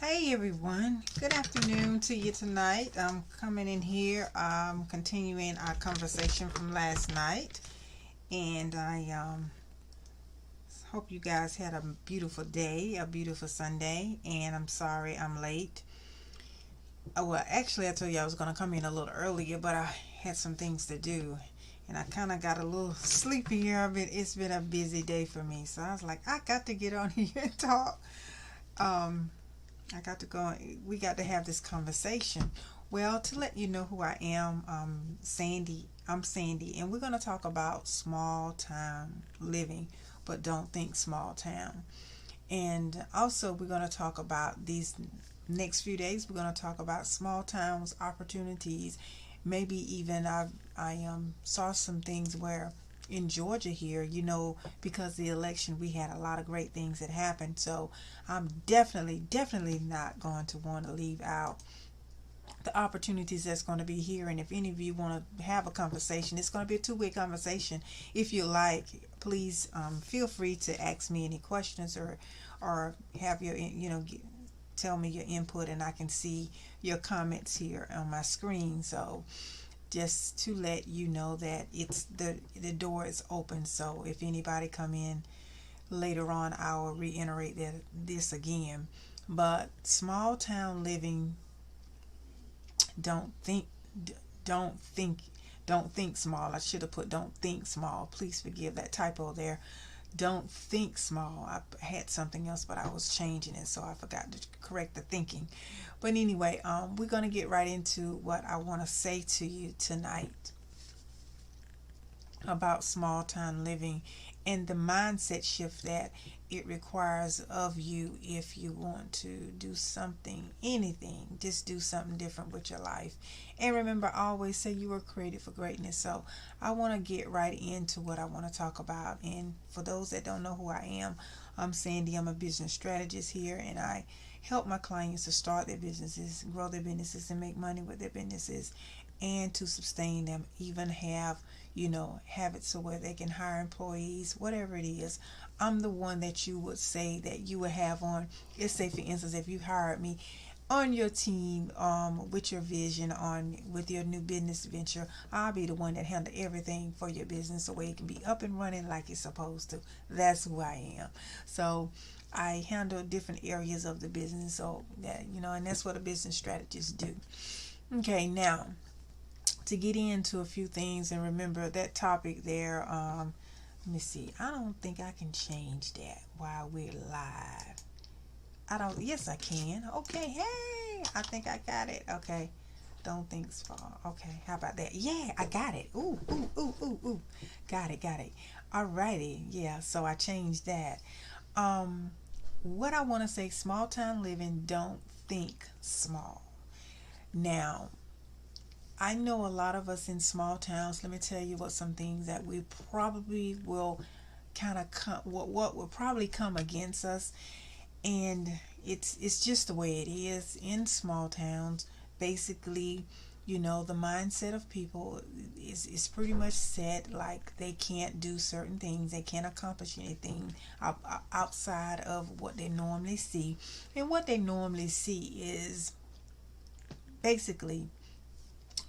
Hey everyone, good afternoon to you tonight. I'm coming in here, continuing our conversation from last night, and I hope you guys had a beautiful day, a beautiful Sunday. And I'm sorry I'm late. Well, actually, I told you I was going to come in a little earlier, but I had some things to do, and I kind of got a little sleepy here. It's been a busy day for me, so I was like, I got to get on here and talk. Um, I got to go. We got to have this conversation. Well, to let you know who I am, Sandy. I'm Sandy, and we're going to talk about small town living, but don't think small town. And also, we're going to talk about these next few days. We're going to talk about small towns opportunities. Maybe even I saw some things where in Georgia here, because the election, we had a lot of great things that happened. So I'm definitely not going to want to leave out the opportunities that's going to be here. And if any of you want to have a conversation, it's going to be a two-way conversation. If you like, please feel free to ask me any questions, or have your tell me your input, and I can see your comments here on my screen. So just to let you know that it's the door is open. So if anybody come in later on, I will reiterate this again. But small town living, don't think don't think don't think small. I should have put don't think small. Please forgive that typo there. Don't think small. I had something else, but I was changing it, so I forgot to correct the thinking. But anyway, we're going to get right into what I want to say to you tonight about small town living and the mindset shift that it requires of you if you want to do something, anything, just do something different with your life. And remember, I always say you were created for greatness. So I want to get right into what I want to talk about. And for those that don't know who I am, I'm Sandy. I'm a business strategist here, and I help my clients to start their businesses, grow their businesses, and make money with their businesses, and to sustain them, even have it so where they can hire employees, whatever it is. I'm the one that you would say that you would have on. Let's say, for instance, if you hired me on your team, with your vision, on with your new business venture, I'll be the one that handle everything for your business so it can be up and running like it's supposed to. That's who I am. So I handle different areas of the business, so that and that's what a business strategist do. Okay, now to get into a few things, and remember that topic there. Let me see. I don't think I can change that while we're live. I don't. Yes, I can. Okay. Hey, I think I got it. Okay. Don't think small. Okay. How about that? Yeah, I got it. Ooh, ooh, ooh, ooh, ooh. Got it. Got it. Alrighty. Yeah. So I changed that. Um, what I want to say, small town living. Don't think small. Now, I know a lot of us in small towns. Let me tell you what some things that we probably will kind of come, what will probably come against us, and it's just the way it is in small towns. Basically, the mindset of people is pretty much set, like they can't do certain things, they can't accomplish anything outside of what they normally see, and what they normally see is basically,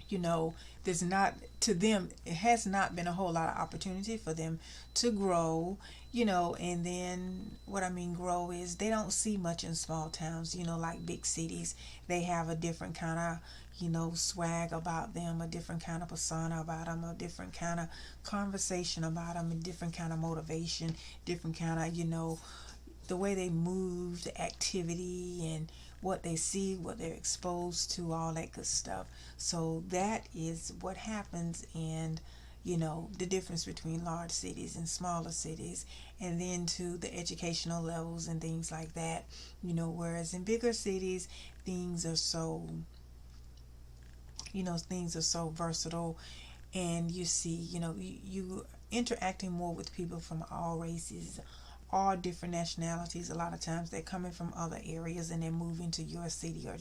you know there's not, to them, it has not been a whole lot of opportunity for them to grow. And then what I mean grow is they don't see much in small towns, like big cities. They have a different kind of swag about them, a different kind of persona about them, a different kind of conversation about them, a different kind of motivation, different kind of the way they move, the activity, and what they see, what they're exposed to, all that good stuff. So that is what happens, and the difference between large cities and smaller cities, and then to the educational levels and things like that. Whereas in bigger cities, things are so things are so versatile, and you see, you interacting more with people from all races, all different nationalities. A lot of times they're coming from other areas and they're moving to your city, or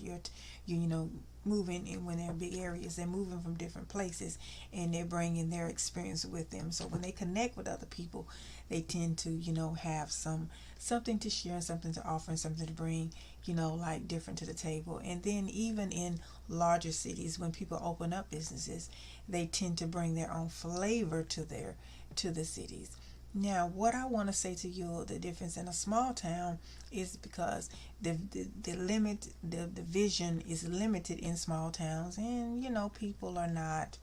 you know, moving in when they're in big areas. They're moving from different places and they're bringing their experience with them. So when they connect with other people, they tend to, have something to share and something to offer and something to bring, like different to the table. And then even in larger cities, when people open up businesses, they tend to bring their own flavor to the cities. Now, what I want to say to you, the difference in a small town is because the vision is limited in small towns, and people are not,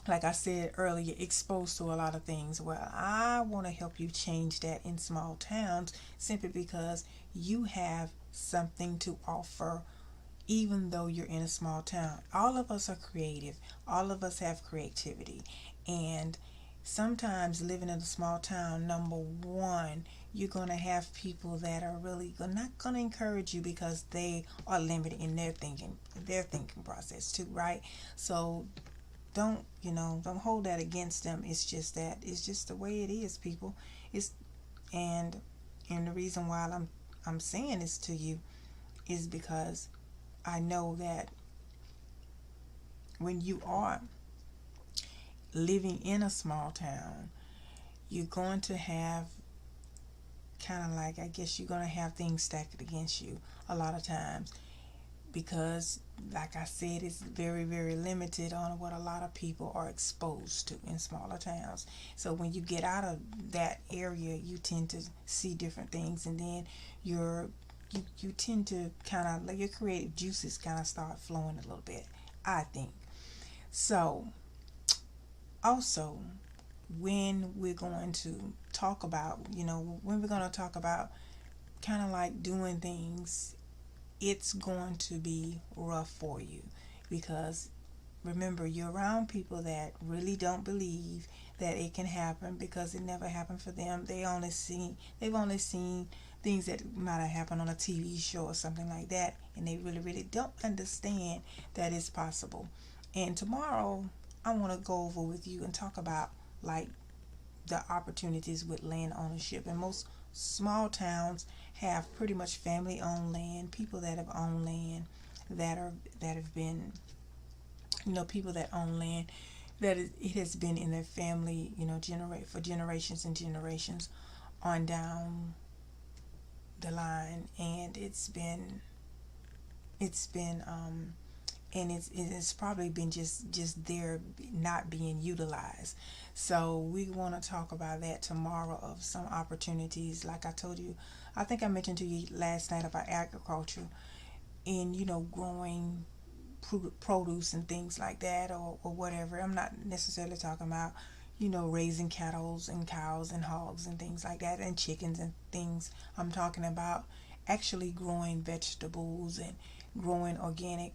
like I said earlier, exposed to a lot of things. Well, I want to help you change that in small towns, simply because you have something to offer. Even though you're in a small town, all of us are creative, all of us have creativity. And sometimes living in a small town, number one, you're going to have people that are really not going to encourage you, because they are limited in their thinking process too, right? So don't hold that against them. It's just the way it is, people. It's and and the reason why I'm saying this to you is because I know that when you are living in a small town, you're going to have, kind of like, I guess you're going to have things stacked against you a lot of times, because, like I said, it's very, very limited on what a lot of people are exposed to in smaller towns. So when you get out of that area, you tend to see different things, and then you tend to kind of, like, your creative juices kind of start flowing a little bit, I think. So also, when we're going to talk about, kind of like doing things, it's going to be rough for you, because remember, you're around people that really don't believe that it can happen, because it never happened for them. They've only seen things that might have happened on a TV show or something like that, and they really, really don't understand that it's possible. And tomorrow, I want to go over with you and talk about, like, the opportunities with land ownership. And most small towns have pretty much family owned land, people that have owned land, that have been, people that own land, it has been in their family, generate for generations and generations on down the line. And it's been and it's probably been just there, not being utilized. So we want to talk about that tomorrow, of some opportunities. Like I told you, I think I mentioned to you last night about agriculture, and growing produce and things like that, or whatever. I'm not necessarily talking about raising cattle and cows and hogs and things like that, and chickens and things. I'm talking about actually growing vegetables and growing organic,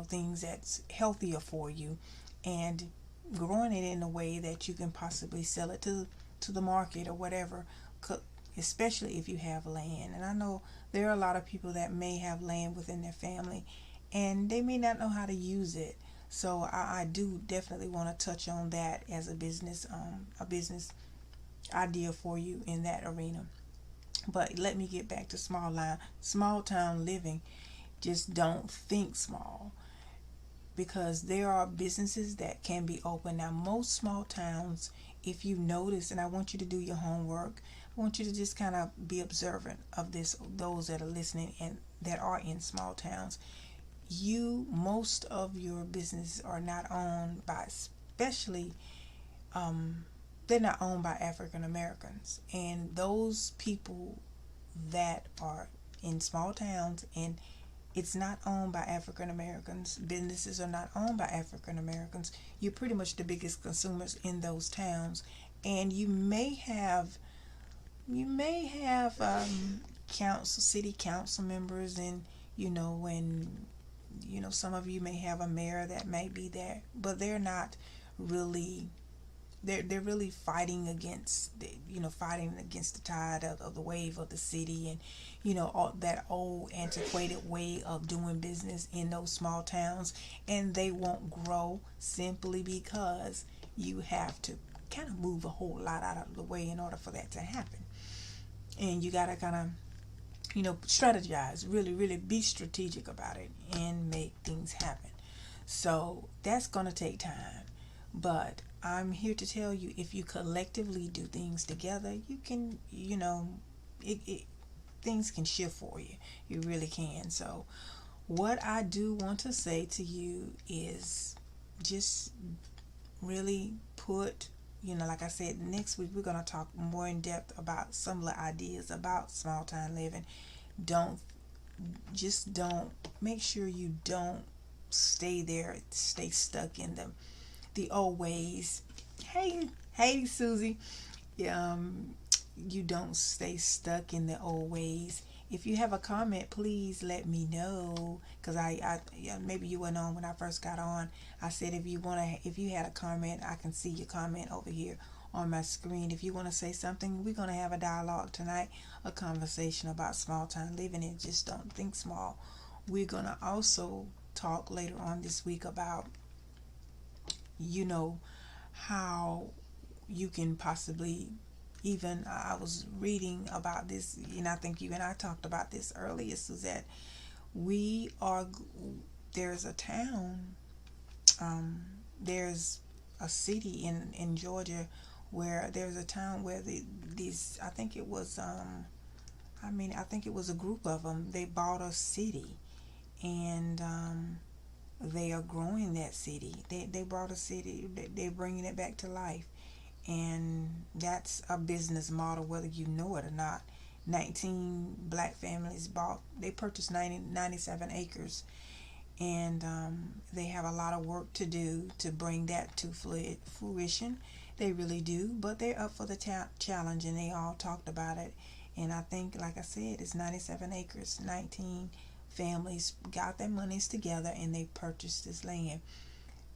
things that's healthier for you, and growing it in a way that you can possibly sell it to the market or whatever, especially if you have land. And I know there are a lot of people that may have land within their family, and they may not know how to use it. So I do definitely want to touch on that as a business idea for you in that arena. But let me get back to small town living. Just don't think small, because there are businesses that can be open. Now, most small towns, if you notice, and I want you to do your homework, I want you to just kind of be observant of this, those that are listening and that are in small towns. Most of your businesses are not owned by, especially, they're not owned by African Americans. And those people that are in small towns, and it's not owned by African Americans, businesses are not owned by African Americans, you're pretty much the biggest consumers in those towns. And you may have city council members, and when some of you may have a mayor that may be there, but they're not really, they're really fighting against the tide of the wave of the city, and all that old antiquated way of doing business in those small towns. And they won't grow, simply because you have to kind of move a whole lot out of the way in order for that to happen. And you gotta kind of, strategize, really, really be strategic about it and make things happen. So that's going to take time. But I'm here to tell you, if you collectively do things together, you can, things can shift for you. You really can. So what I do want to say to you is just really put, like I said, next week we're going to talk more in depth about some of the ideas about small town living. Don't don't make sure you don't stay there, stay stuck in the old ways. Hey, Susie. Um, you don't stay stuck in the old ways. If you have a comment, please let me know. Cause yeah, maybe you weren't on when I first got on. I said if you had a comment, I can see your comment over here on my screen. If you want to say something, we're gonna have a dialogue tonight, a conversation about small town living, and just don't think small. We're gonna also talk later on this week about, you know, how you can possibly, even I was reading about this, and I think you and I talked about this earlier, Suzette. We are there's a town, there's a city in Georgia where there's a town where these, I think it was I think it was a group of them. They bought a city, and they are growing that city. They brought a city. They're bringing it back to life, and that's a business model, whether you know it or not. 19 black families they purchased 97 acres, and they have a lot of work to do to bring that to fruition. They really do, but they're up for the challenge, and they all talked about it. And I think, like I said, it's 97 acres. 19 families got their monies together and they purchased this land.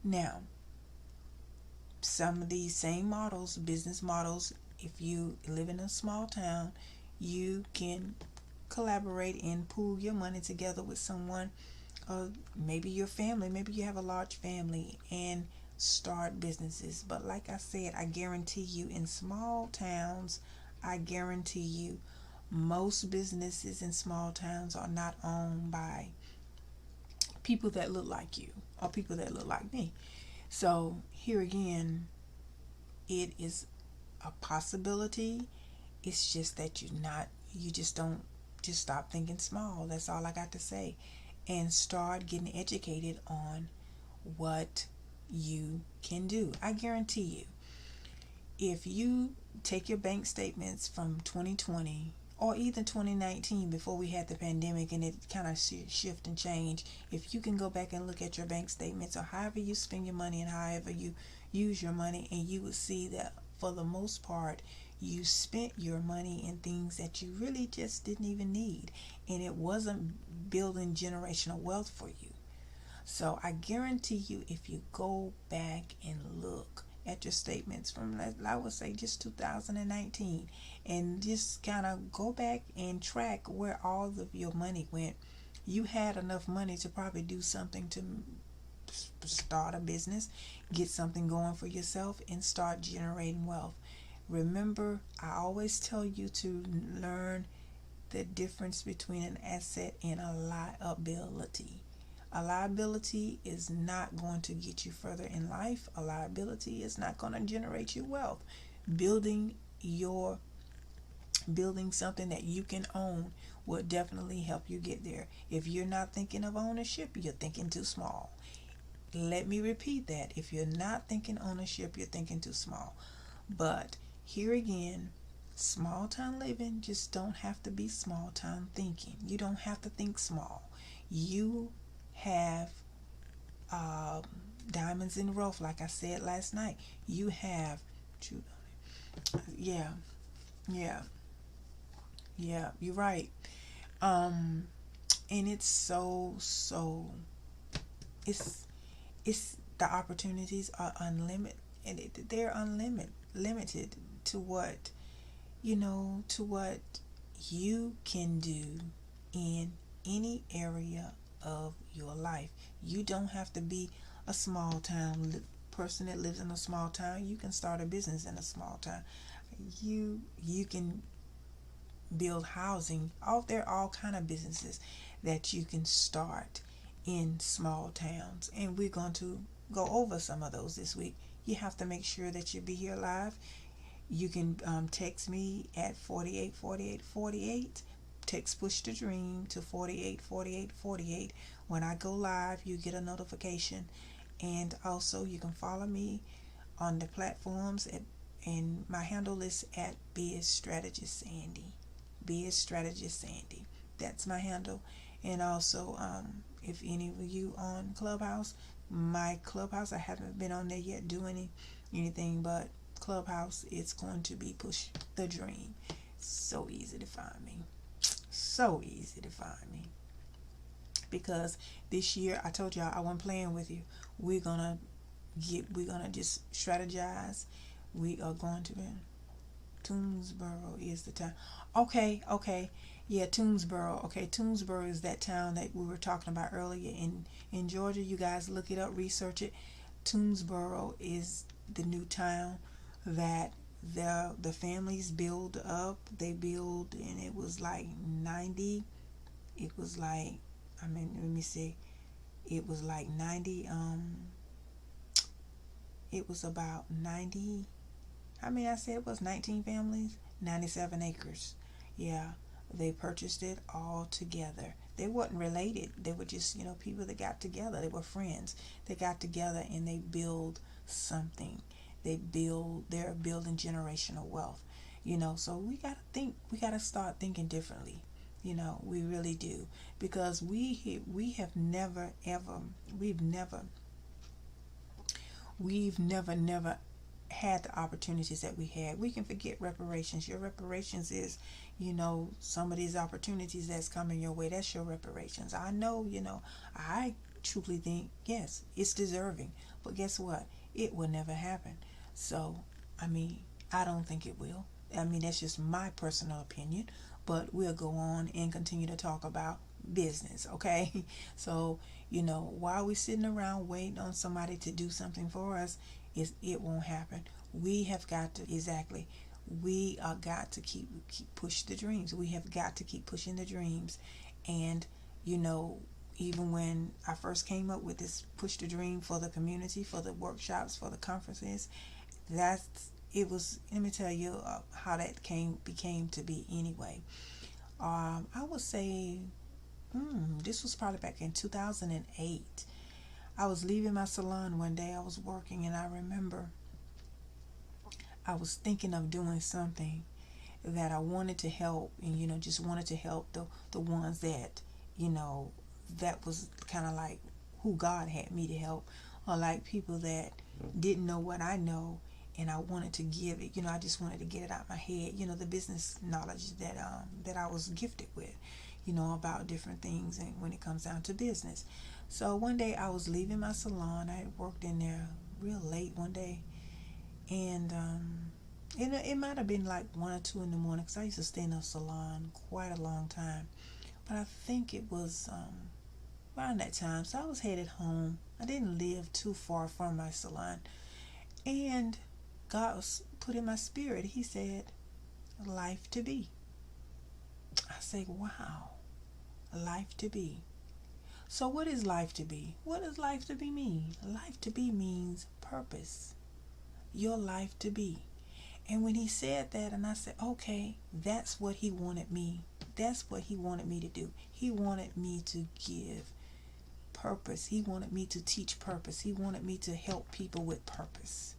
Now, some of these same models, business models, if you live in a small town, you can collaborate and pool your money together with someone, maybe your family, maybe you have a large family, and start businesses. But like I said, I guarantee you, in small towns, I guarantee you, most businesses in small towns are not owned by people that look like you or people that look like me. So here again, it is a possibility. It's just that you just don't, just stop thinking small. That's all I got to say. And start getting educated on what you can do. I guarantee you, if you take your bank statements from 2020 or even 2019, before we had the pandemic and it kind of shift and change, if you can go back and look at your bank statements, or however you spend your money and however you use your money, and you would see that for the most part you spent your money in things that you really just didn't even need, and it wasn't building generational wealth for you. So I guarantee you, if you go back and look at your statements from, I would say, just 2019, and just kind of go back and track where all of your money went, you had enough money to probably do something, to start a business, get something going for yourself, and start generating wealth. Remember, I always tell you to learn the difference between an asset and a liability. A liability is not going to get you further in life. A liability is not going to generate you wealth. Building something that you can own will definitely help you get there. If you're not thinking of ownership, you're thinking too small. Let me repeat that. If you're not thinking ownership, you're thinking too small. But here again, small town living just don't have to be small town thinking. You don't have to think small. You have diamonds in the rough, like I said last night. You have, yeah, yeah, yeah. You're right. And it's so it's the opportunities are unlimited, and they're limited to what, to what you can do in any area of your life. You don't have to be a small town person that lives in a small town. You can start a business in a small town. You can build housing. There are all kind of businesses that you can start in small towns, and we're going to go over some of those this week. You have to make sure that you be here live. You can text me at 484848. Text Push to Dream to 484848. When I go live, you get a notification. And also, you can follow me on the platforms and my handle is at Biz Strategist Sandy. Biz Strategist Sandy. That's my handle. And also, if any of you on Clubhouse, my Clubhouse, I haven't been on there yet doing anything but Clubhouse. It's going to be Push the Dream. So easy to find me. So easy to find me. Because this year, I told y'all I wasn't playing with you. We're gonna just strategize. We are going to Toomsboro is the town. Okay. Yeah, Toomsboro. Okay, Toomsboro is that town that we were talking about earlier in Georgia. You guys look it up, research it. Toomsboro is the new town that the families build up. They build, and it was like 90. It was like, let me see. It was like 90. It was about 90. I said it was 19 families, 97 acres. Yeah, they purchased it all together. They weren't related. They were just, people that got together. They were friends. They got together and they build something. They're building generational wealth. So we got to think, we got to start thinking differently. We really do. Because we have never, ever, we've never had the opportunities that we had. We can forget reparations. Your reparations is, some of these opportunities that's coming your way. That's your reparations. I know, I truly think, yes, it's deserving. But guess what? It will never happen. So, I don't think it will. That's just my personal opinion. But we'll go on and continue to talk about business, okay? So, while we're sitting around waiting on somebody to do something for us, it won't happen. We have got to, exactly, we are got to keep push the dreams. We have got to keep pushing the dreams. And, even when I first came up with this Push the Dream for the community, for the workshops, for the conferences, let me tell you how that became to be anyway. I would say, this was probably back in 2008. I was leaving my salon one day. I was working, and I remember I was thinking of doing something that I wanted to help, and just wanted to help the ones that, that was kind of like who God had me to help, or like people that didn't know what I know, and I wanted to give it. I just wanted to get it out my head. The business knowledge that I was gifted with, about different things, and when it comes down to business. So one day I was leaving my salon. I had worked in there real late one day, and it might have been like 1 or 2 in the morning, because I used to stay in a salon quite a long time. But I think it was around that time. So I was headed home. I didn't live too far from my salon, and God was put in my spirit. He said, "Life to be." I say, wow, life to be. So what is life to be? What does life to be mean? Life to be means purpose. Your life to be. And when he said that, and I said, okay, that's what he wanted me. That's what he wanted me to do. He wanted me to give purpose. He wanted me to teach purpose. He wanted me to help people with purpose.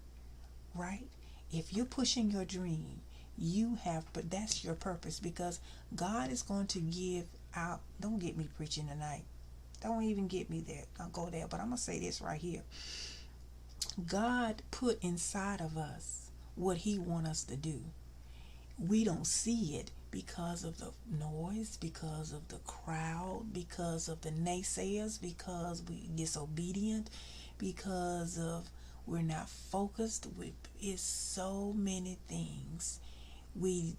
Right? If you're pushing your dream, but that's your purpose, because God is going to give out. Don't get me preaching tonight. Don't even get me there. Don't go there. But I'm going to say this right here. God put inside of us what he wants us to do. We don't see it because of the noise, because of the crowd, because of the naysayers, because we're disobedient, because of we're not focused. It's so many things. We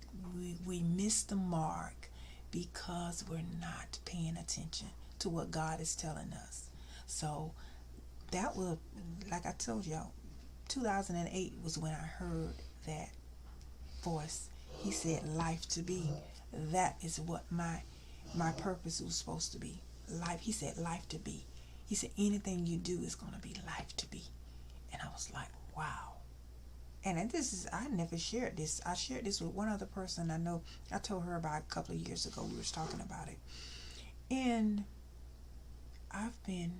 miss the mark because we're not paying attention to what God is telling us. So that was, like I told y'all, 2008 was when I heard that voice. He said, life to be. That is what my purpose was supposed to be. Life. He said life to be. He said anything you do is going to be life to be. And I was like, wow. And this is, I never shared this. I shared this with one other person I know. I told her about a couple of years ago. We was talking about it. And I've been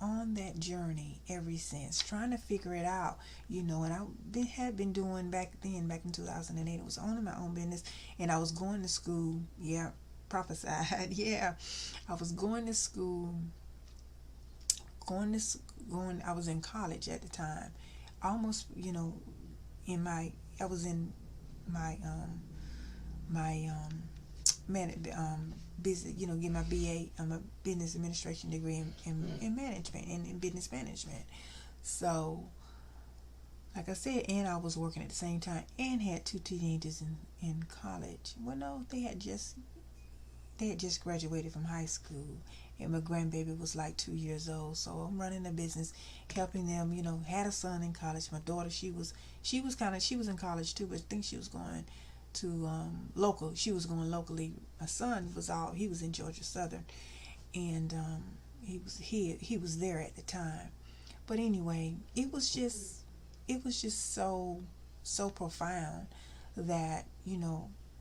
on that journey ever since, trying to figure it out, and had been doing back then, back in 2008, it was owning my own business, and I was going to school. Yeah, prophesied. Yeah, I was going to school, I was in college at the time, almost, in my, I was in my, my, man, business, get my BA, a business administration degree in management, in business management. So, like I said, and I was working at the same time, and had two teenagers in college. Well, no, they had just graduated from high school, and my grandbaby was like 2 years old. So I'm running a business, helping them. Had a son in college. My daughter, she was in college too, but I think she was going to local. She was going locally. My son he was in Georgia Southern, and he was there at the time. But anyway, it was just so profound that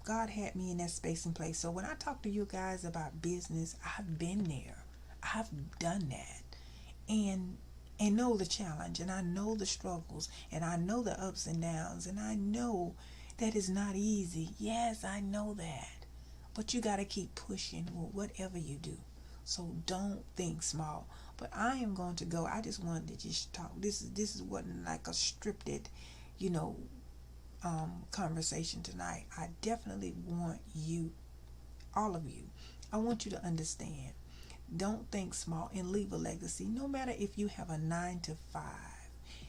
God had me in that space and place. So when I talk to you guys about business, I've been there. I've done that. And know the challenge, and I know the struggles, and I know the ups and downs, and I know that is not easy. Yes, I know that. But you got to keep pushing with whatever you do. So don't think small. But I am going to go. I just wanted to just talk. This wasn't like a scripted, you know, conversation tonight. I definitely want you, all of you, I want you to understand. Don't think small and leave a legacy. No matter if you have a 9 to 5,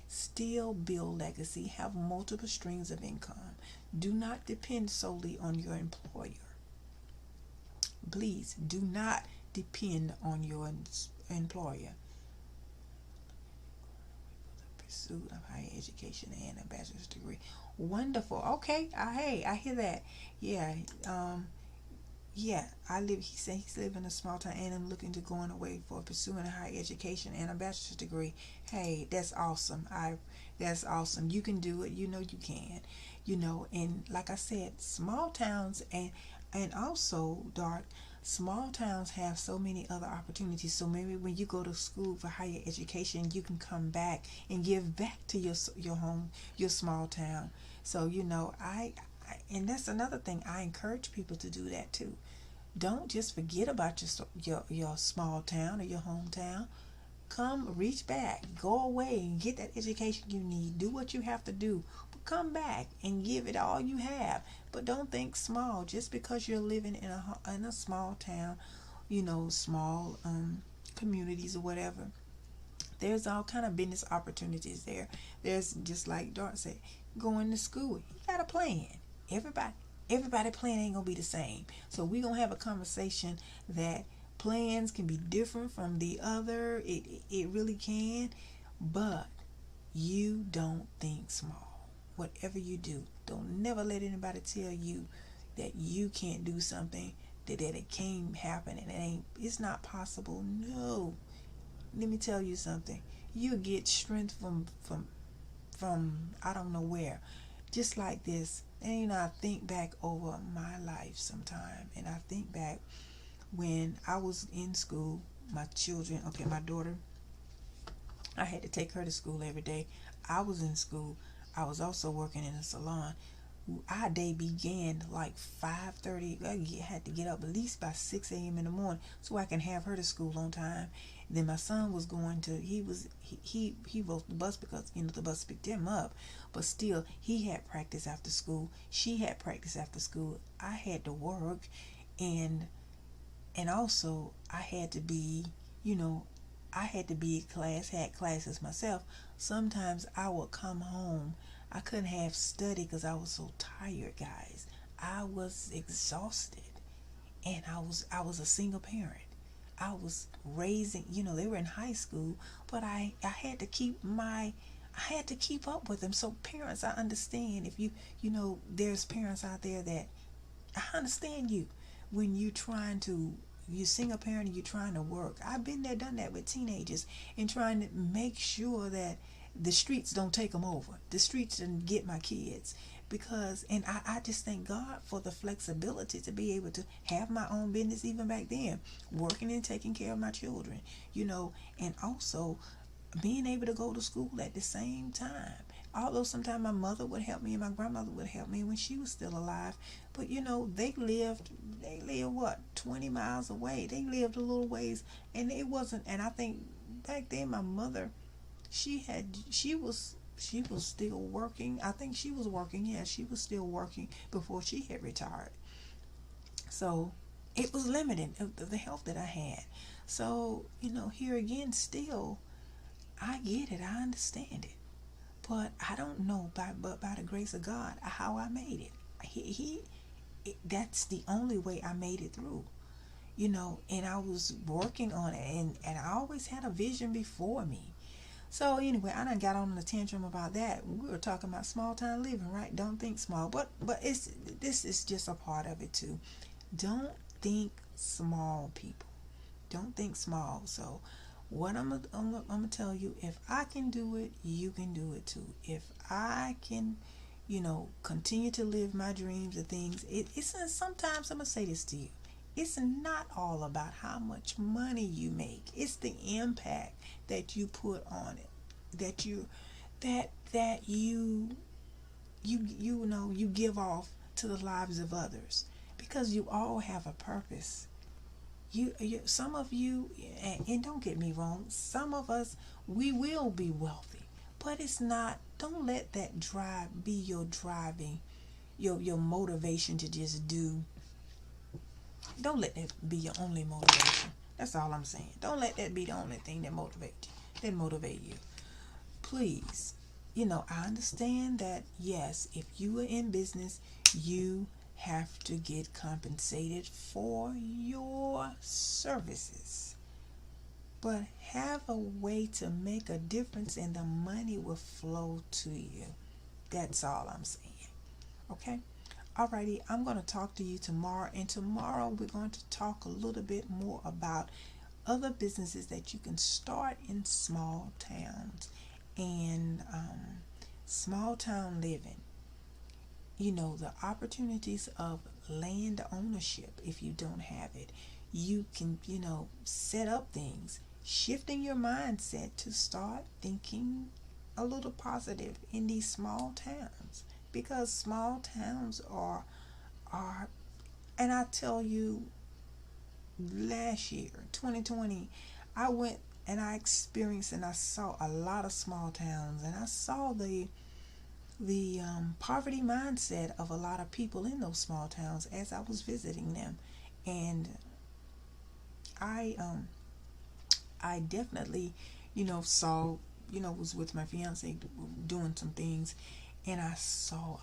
still build legacy. Have multiple streams of income. Do not depend solely on your employer. Please do not depend on your employer. Pursuit of higher education and a bachelor's degree. Wonderful. Okay. I hear that. Yeah. Yeah, he said he's living in a small town and I'm looking to going away for pursuing a higher education and a bachelor's degree. Hey, that's awesome. That's awesome. You can do it. You know you can. And like I said, small towns and also, Dark, small towns have so many other opportunities. So maybe when you go to school for higher education, you can come back and give back to your home, your small town. So and that's another thing. I encourage people to do that too. Don't just forget about your small town or your hometown. Come, reach back, go away and get that education you need. Do what you have to do, but come back and give it all you have. But don't think small just because you're living in a small town, small communities or whatever. There's all kind of business opportunities there. There's, just like Dart said, going to school. You got a plan. Everybody plan ain't gonna be the same. So we gonna have a conversation that plans can be different from the other. It really can. But you don't think small. Whatever you do, don't never let anybody tell you that you can't do something, that it can't happen and it's not possible. No. Let me tell you something. You get strength from I don't know where. Just like this. And I think back over my life sometime, and I think back when I was in school, my children, my daughter, I had to take her to school every day. I was in school. I was also working in a salon. Our day began like 5:30. I had to get up at least by 6 a.m. in the morning so I can have her to school on time. Then my son was going to, he rode the bus because the bus picked him up, but still he had practice after school. She had practice after school. I had to work, and also I had to be at class, had classes myself. Sometimes I would come home. I couldn't have study because I was so tired, guys. I was exhausted, and I was a single parent. I was raising, they were in high school, but I had to keep up with them. So parents, I understand if there's parents out there that I understand you when you're trying to, you single parent and you're trying to work. I've been there, done that with teenagers, and trying to make sure that the streets don't take them over. The streets didn't get my kids. Because, and I just thank God for the flexibility to be able to have my own business even back then, working and taking care of my children, and also being able to go to school at the same time. Although sometimes my mother would help me and my grandmother would help me when she was still alive, but they lived what, 20 miles away. They lived a little ways, and it wasn't. And I think back then my mother, she was still working. I think she was working. Yeah, she was still working before she had retired. So it was limited, the help that I had. So here again, still, I get it. I understand it. But I don't know by the grace of God how I made it. That's the only way I made it through. And I was working on it, and I always had a vision before me. So anyway, I done got on the tantrum about that. We were talking about small town living, right? Don't think small, but this is just a part of it too. Don't think small, people. Don't think small. So what I'm gonna tell you, if I can do it, you can do it too. If I can, continue to live my dreams and things, it's sometimes I'm gonna say this to you. It's not all about how much money you make. It's the impact that you put on it, that you give off to the lives of others, because you all have a purpose. Some of you, and don't get me wrong, some of us, we will be wealthy, but it's not. Don't let that drive be your driving, your motivation to just do. Don't let that be your only motivation. That's all I'm saying. Don't let that be the only thing that motivate you. Please, I understand that, yes, if you are in business, you have to get compensated for your services. But have a way to make a difference and the money will flow to you. That's all I'm saying. Okay? Alrighty, I'm going to talk to you tomorrow, and tomorrow we're going to talk a little bit more about other businesses that you can start in small towns and small town living. The opportunities of land ownership. If you don't have it, you can set up things, shifting your mindset to start thinking a little positive in these small towns, because small towns are and I tell you, last year 2020, I went and I experienced and I saw a lot of small towns, and I saw the poverty mindset of a lot of people in those small towns as I was visiting them. And I definitely saw, was with my fiance doing some things, and I saw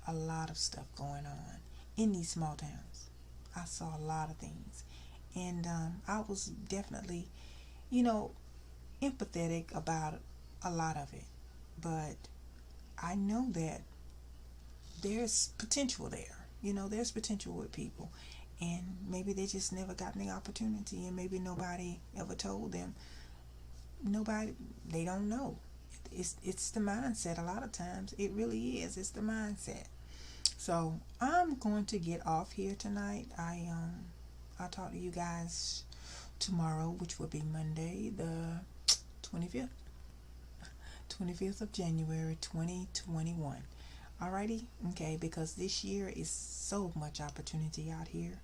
a lot of stuff going on in these small towns. I saw a lot of things, and I was definitely empathetic about a lot of it. But I know that there's potential there. There's potential with people, and maybe they just never got the opportunity, and maybe nobody ever told them. Nobody, they don't know. It's the mindset. A lot of times it really is. It's the mindset. So I'm going to get off here tonight. I'll talk to you guys tomorrow, which will be Monday, the 25th of January 2021. Alrighty? Okay, because this year is so much opportunity out here,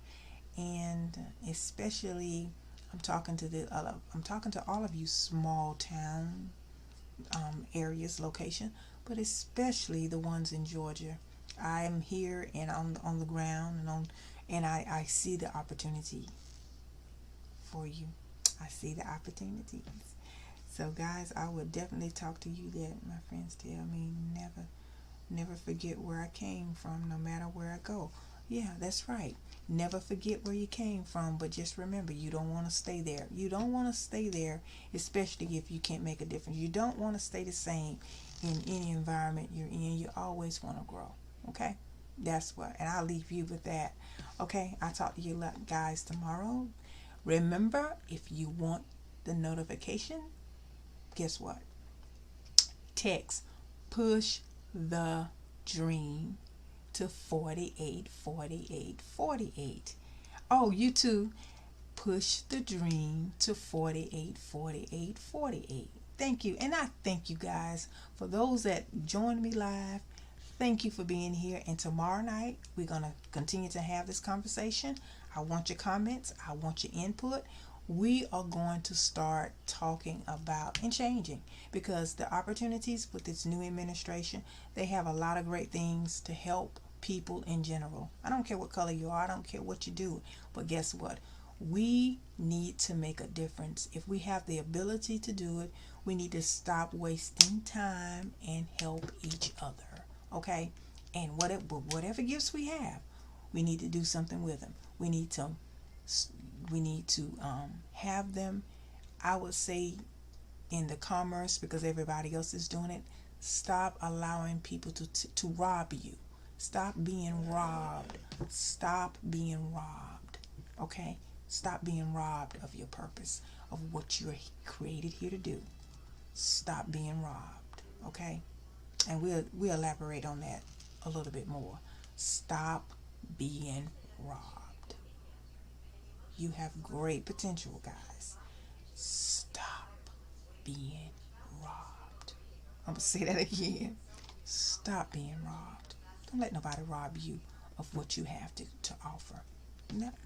and especially I'm talking to all of you small town areas, location, but especially the ones in Georgia. I'm here and on the ground, and I see the opportunity for you. I see the opportunities. So guys, I would definitely talk to you that my friends tell me, never forget where I came from, no matter where I go. Yeah, that's right. Never forget where you came from, but just remember, you don't want to stay there. You don't want to stay there, especially if you can't make a difference. You don't want to stay the same in any environment you're in. You always want to grow. Okay? That's what, and I'll leave you with that. Okay, I'll talk to you guys tomorrow. Remember, if you want the notification, guess what? Text push the dream to 484848. Oh, you too. Push the dream to 484848. Thank you. And I thank you guys for those that joined me live. Thank you for being here. And tomorrow night, we're going to continue to have this conversation. I want your comments. I want your input. We are going to start talking about and changing, because the opportunities with this new administration, they have a lot of great things to help people in general. I don't care what color you are. I don't care what you do. But guess what? We need to make a difference. If we have the ability to do it, we need to stop wasting time and help each other. Okay? And whatever gifts we have, we need to do something with them. We need to have them, I would say, in the commerce, because everybody else is doing it. Stop allowing people to rob you. Stop being robbed. Stop being robbed. Okay? Stop being robbed of your purpose, of what you're created here to do. Stop being robbed. Okay? And we'll elaborate on that a little bit more. Stop being robbed. You have great potential, guys. Stop being robbed. I'm going to say that again. Stop being robbed. Don't let nobody rob you of what you have to offer.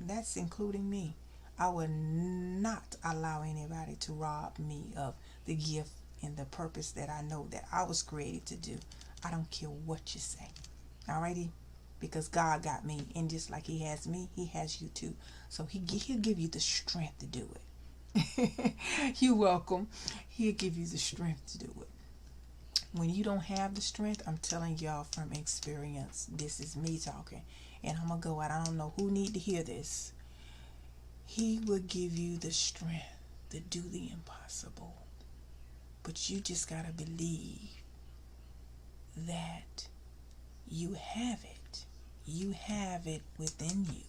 That's including me. I will not allow anybody to rob me of the gift and the purpose that I know that I was created to do. I don't care what you say. Alrighty? Because God got me, and just like He has me, He has you too. So He'll give you the strength to do it. You're welcome. He'll give you the strength to do it. When you don't have the strength, I'm telling y'all from experience, this is me talking, and I'm going to go out. I don't know who need to hear this. He will give you the strength to do the impossible. But you just got to believe that you have it. You have it within you.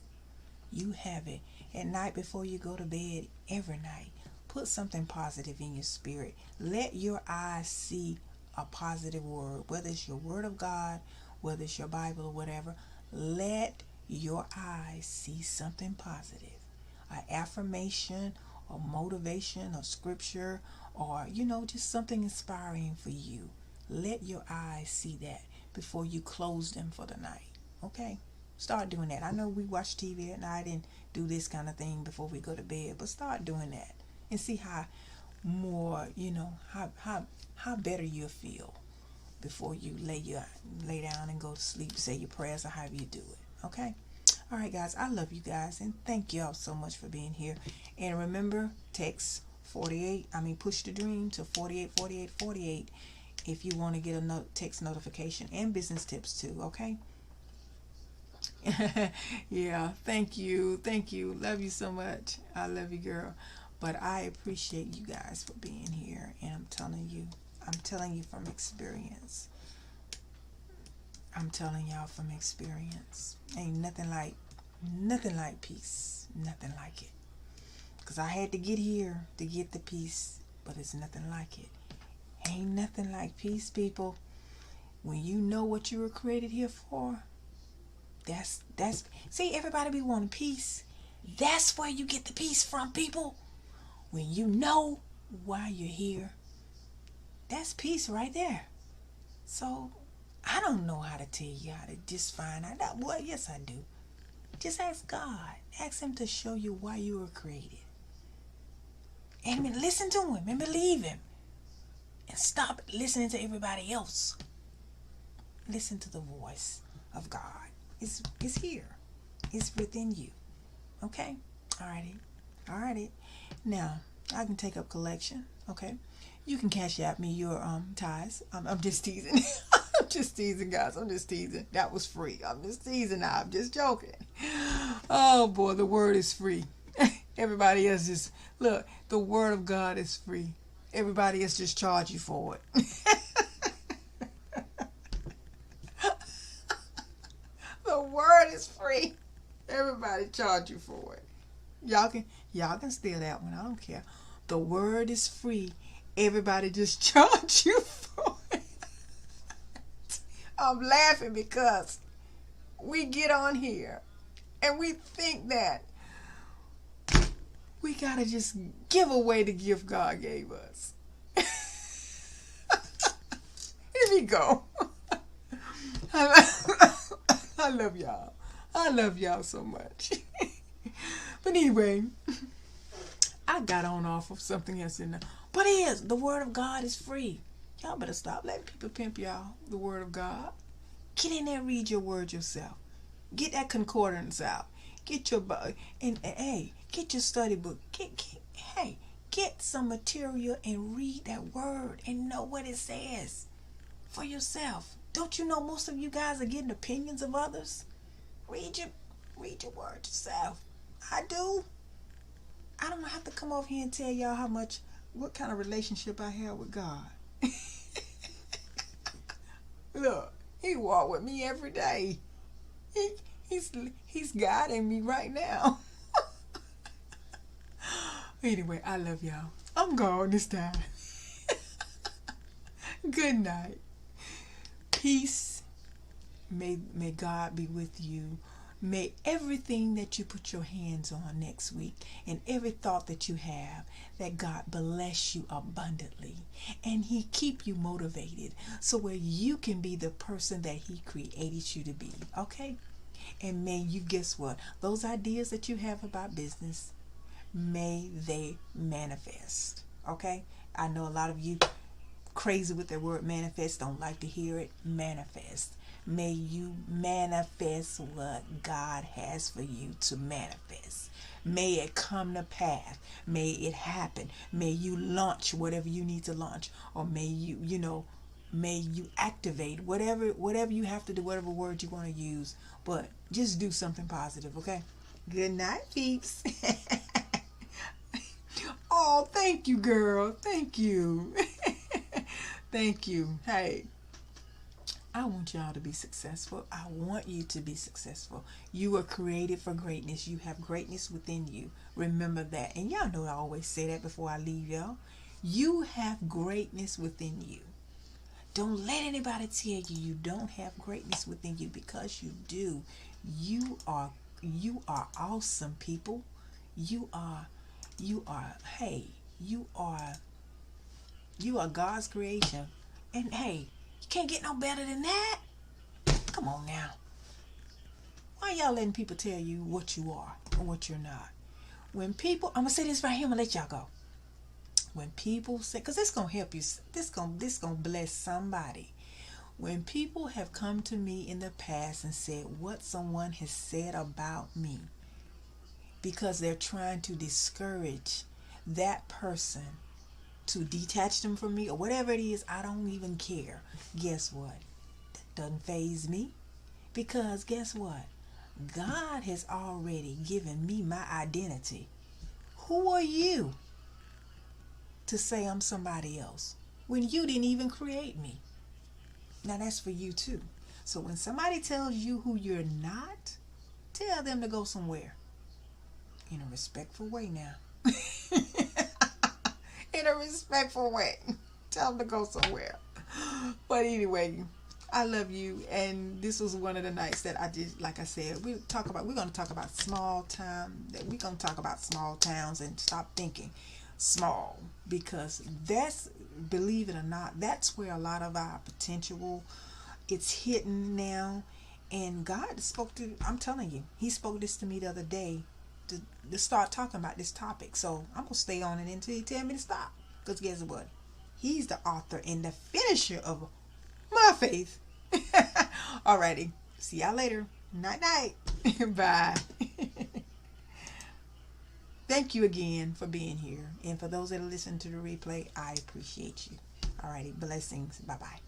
You have it. At night before you go to bed, every night, put something positive in your spirit. Let your eyes see a positive word, whether it's your word of God, whether it's your Bible or whatever. Let your eyes see something positive. An affirmation or motivation or scripture, or just something inspiring for you. Let your eyes see that before you close them for the night. Okay? Start doing that. I know we watch TV at night and do this kind of thing before we go to bed, but start doing that and see how more, how better you'll feel before you lay down and go to sleep, say your prayers or however you do it. Okay? All right, guys. I love you guys, and thank y'all so much for being here. And remember, text push the dream to 484848 if you want to get a text notification, and business tips too. Okay? Yeah, thank you. Love you so much. I love you, girl. But I appreciate you guys for being here, and I'm telling you from experience. I'm telling y'all from experience. Ain't nothing like peace. Nothing like it. Because I had to get here to get the peace, but it's nothing like it. Ain't nothing like peace, people. When you know what you were created here for, that's see, everybody be wanting peace. That's where you get the peace from, people. When you know why you're here, that's peace right there. So I don't know how to tell you how to just find out. Well, yes, I do. Just ask God. Ask Him to show you why you were created. And listen to Him and believe Him. And stop listening to everybody else. Listen to the voice of God. It's here. It's within you. Okay? Alrighty. Now, I can take up collection. Okay? You can cash out me your ties. I'm just teasing. I'm just teasing, guys. I'm just teasing. That was free. I'm just teasing now. I'm just joking. Oh, boy. The word is free. Everybody else just... Look, the word of God is free. Everybody else just charge you for it. Everybody charge you for it. Y'all can steal that one. I don't care. The word is free. Everybody just charge you for it. I'm laughing because we get on here and we think that we gotta just give away the gift God gave us. Here we go. I love y'all. I love y'all so much. But anyway, I got on off of something else in there. But the word of God is free. Y'all better stop letting people pimp y'all the word of God. Get in there and read your word yourself. Get that concordance out. Get your and hey, get your study book. Get some material and read that word and know what it says for yourself. Don't you know most of you guys are getting opinions of others? Read your word yourself. I do. I don't have to come over here and tell y'all what kind of relationship I have with God. Look, He walk with me every day. He's guiding me right now. Anyway, I love y'all. I'm gone this time. Good night. Peace. May God be with you. May everything that you put your hands on next week and every thought that you have, that God bless you abundantly and He keep you motivated so where you can be the person that He created you to be. Okay? And may you, guess what? Those ideas that you have about business, may they manifest. Okay? I know a lot of you crazy with the word manifest, don't like to hear it. Manifest. May you manifest what God has for you to manifest. May it come to pass. May it happen. May you launch whatever you need to launch, or may may you activate whatever you have to do, whatever word you want to use, but just do something positive. Okay? Good night, peeps. Oh, thank you, girl. Thank you. Thank you. Hey, I want y'all to be successful. I want you to be successful. You were created for greatness. You have greatness within you. Remember that. And y'all know I always say that before I leave y'all. You have greatness within you. Don't let anybody tell you don't have greatness within you, because you do. You are awesome, people. You are God's creation. And hey, you can't get no better than that. Come on now. Why y'all letting people tell you what you are and what you're not? When people, I'm gonna say this right here, I'm gonna let y'all go. When people say, because this gonna help you, this gonna bless somebody. When people have come to me in the past and said what someone has said about me, because they're trying to discourage that person, to detach them from me or whatever it is, I don't even care. Guess what? That doesn't faze me, because guess what? God has already given me my identity. Who are you to say I'm somebody else when you didn't even create me? Now that's for you too. So when somebody tells you who you're not, tell them to go somewhere. In a respectful way now. In a respectful way. Tell them to go somewhere. But anyway, I love you, and this was one of the nights that I just, like I said, we're going to talk about small time. We're going to talk about small towns and stop thinking small, because that's, believe it or not, that's where a lot of our potential, it's hidden now. And God spoke to, I'm telling you, He spoke this to me the other day, to start talking about this topic. So I'm gonna stay on it until He tell me to stop, because guess what? He's the author and the finisher of my faith. Alrighty, see y'all later. Night night. Bye. Thank you again for being here, and for those that listen to the replay, I appreciate you. Alrighty, blessings. Bye bye.